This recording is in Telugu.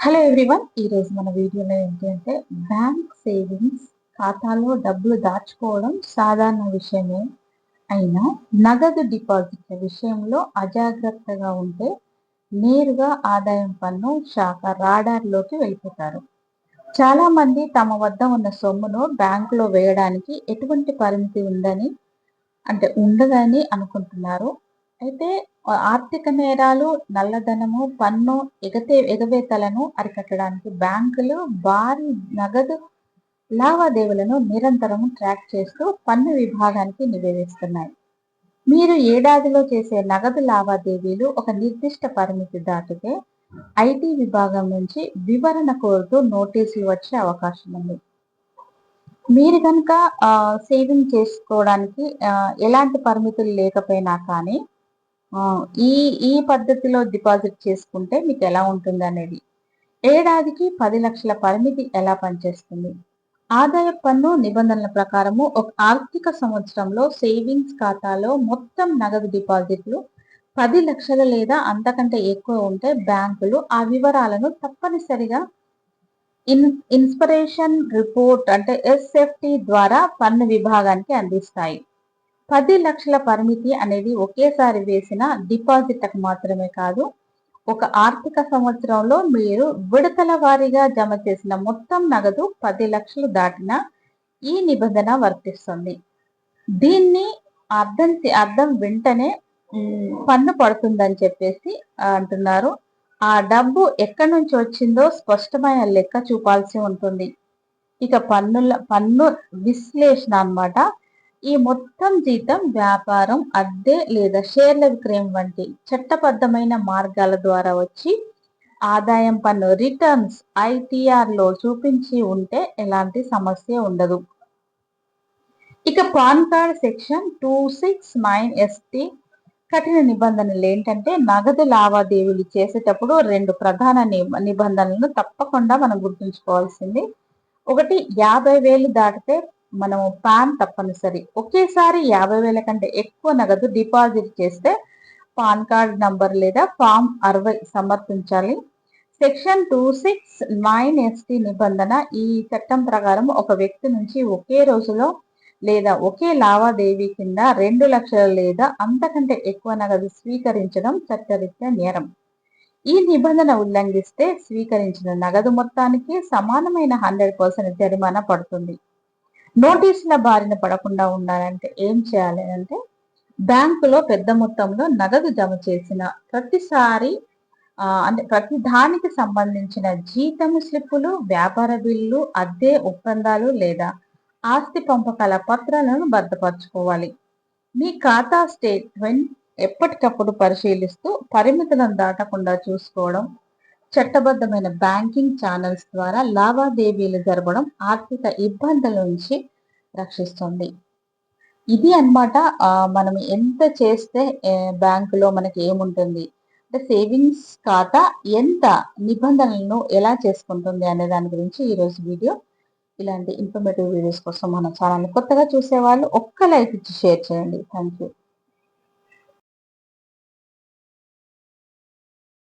Hello everyone. ఈరోజు మన వీడియోలో ఏంటి అంటే బ్యాంక్ సేవింగ్స్ ఖాతాలో డబ్బులు దాచుకోవడం సాధారణ విషయమే అయినా నగదు డిపాజిట్ల విషయంలో అజాగ్రత్తగా ఉంటే నేరుగా ఆదాయం పన్ను శాఖ రాడార్లోకి వెళ్ళిపోతారు. చాలా మంది తమ వద్ద ఉన్న సొమ్మును బ్యాంకులో వేయడానికి ఎటువంటి పరిమితి ఉండదని అనుకుంటున్నారు. అయితే ఆర్థిక నేరాలు, నల్లధనము, పన్ను ఎగవేతలను అరికట్టడానికి బ్యాంకులు భారీ నగదు లావాదేవీలను నిరంతరం ట్రాక్ చేస్తూ పన్ను విభాగానికి నివేదిస్తున్నాయి. మీరు ఏడాదిలో చేసే నగదు లావాదేవీలు ఒక నిర్దిష్ట పరిమితి దాటితే ఐటీ విభాగం నుంచి వివరణ కోరుతూ నోటీసులు వచ్చే అవకాశం ఉంది. మీరు కనుక సేవింగ్ చేసుకోవడానికి ఎలాంటి పరిమితులు లేకపోయినా కానీ ఈ ఈ పద్ధతిలో డిపాజిట్ చేసుకుంటే మీకు ఎలా ఉంటుంది అనేది. ఏడాదికి 10 లక్షల పరిమితి ఎలా పనిచేస్తుంది? ఆదాయ పన్ను నిబంధనల ప్రకారము ఒక ఆర్థిక సంవత్సరంలో సేవింగ్స్ ఖాతాలో మొత్తం నగదు డిపాజిట్లు 10 లక్షలు లేదా అంతకంటే ఎక్కువ ఉంటే బ్యాంకులు ఆ వివరాలను తప్పనిసరిగా ఇన్స్పిరేషన్ రిపోర్ట్ అంటే ఎస్ఎఫ్టి ద్వారా పన్ను విభాగానికి అందిస్తాయి. 10 లక్షల పరిమితి అనేది ఒకేసారి వేసిన డిపాజిట్లకు మాత్రమే కాదు, ఒక ఆర్థిక సంవత్సరంలో మీరు విడతల వారీగా జమ చేసిన మొత్తం నగదు 10 లక్షలు దాటిన ఈ నిబంధన వర్తిస్తుంది. దీన్ని అర్థం వెంటనే పన్ను పడుతుందని చెప్పేసి అంటున్నారు. ఆ డబ్బు ఎక్కడి నుంచి వచ్చిందో స్పష్టమైన లెక్క చూపాల్సి ఉంటుంది. ఇక పన్ను విశ్లేషణ అన్నమాట. ఈ మొత్తం జీతం వ్యాపారం, అద్దె లేదా షేర్ల విక్రయం వంటి చట్టబద్ధమైన మార్గాల ద్వారా వచ్చి ఆదాయం పన్ను రిటర్న్స్ ఐటీఆర్ లో చూపించి ఉంటే ఎలాంటి సమస్య ఉండదు. ఇక పాన్ కార్డ్ సెక్షన్ 269 ఎస్టీ కఠిన నిబంధనలు ఏంటంటే నగదు లావాదేవీలు చేసేటప్పుడు 2 ప్రధాన నిబంధనలను తప్పకుండా మనం గుర్తుంచుకోవాల్సింది. ఒకటి, 50,000 దాటితే మనము పాన్ తప్పనిసరి. ఒకేసారి 50,000 కంటే ఎక్కువ నగదు డిపాజిట్ చేస్తే పాన్ కార్డ్ నంబర్ లేదా ఫామ్ 60 సమర్పించాలి. సెక్షన్ 269 ఎస్టీ నిబంధన ఈ చట్టం ప్రకారం ఒక వ్యక్తి నుంచి ఒకే రోజులో లేదా ఒకే లావాదేవీ కింద 2 లక్షలు లేదా అంతకంటే ఎక్కువ నగదు స్వీకరించడం చట్టరీత్యా నేరం. ఈ నిబంధన ఉల్లంఘిస్తే స్వీకరించిన నగదు మొత్తానికి సమానమైన 100% జరిమానా పడుతుంది. నోటీసుల బారిన పడకుండా ఉండాలంటే ఏం చేయాలి అంటే బ్యాంకులో పెద్ద మొత్తంలో నగదు జమ చేసిన ప్రతిసారి ప్రతి దానికి సంబంధించిన జీతం స్లిప్పులు, వ్యాపార బిల్లు, అద్దె ఒప్పందాలు లేదా ఆస్తి పంపకాల పత్రాలను భద్రపరచుకోవాలి. మీ ఖాతా స్టేట్మెంట్ ఎప్పటికప్పుడు పరిశీలిస్తూ పరిమితులను దాటకుండా చూసుకోవడం, చట్టబద్ధమైన బ్యాంకింగ్ ఛానల్స్ ద్వారా లావాదేవీలు జరపడం ఆర్థిక ఇబ్బందుల నుంచి రక్షిస్తుంది. ఇది అన్నమాట. మనం ఎంత చేస్తే బ్యాంకులో మనకి ఏముంటుంది అంటే సేవింగ్స్ ఖాతా ఎంత నిబంధనలను ఎలా చేసుకుంటుంది అనే దాని గురించి ఈరోజు వీడియో. ఇలాంటి ఇన్ఫర్మేటివ్ వీడియోస్ కోసం మన ఛానల్ కొత్తగా చూసేవాళ్ళు ఒక్క లైక్ ఇచ్చి షేర్ చేయండి. Thank you.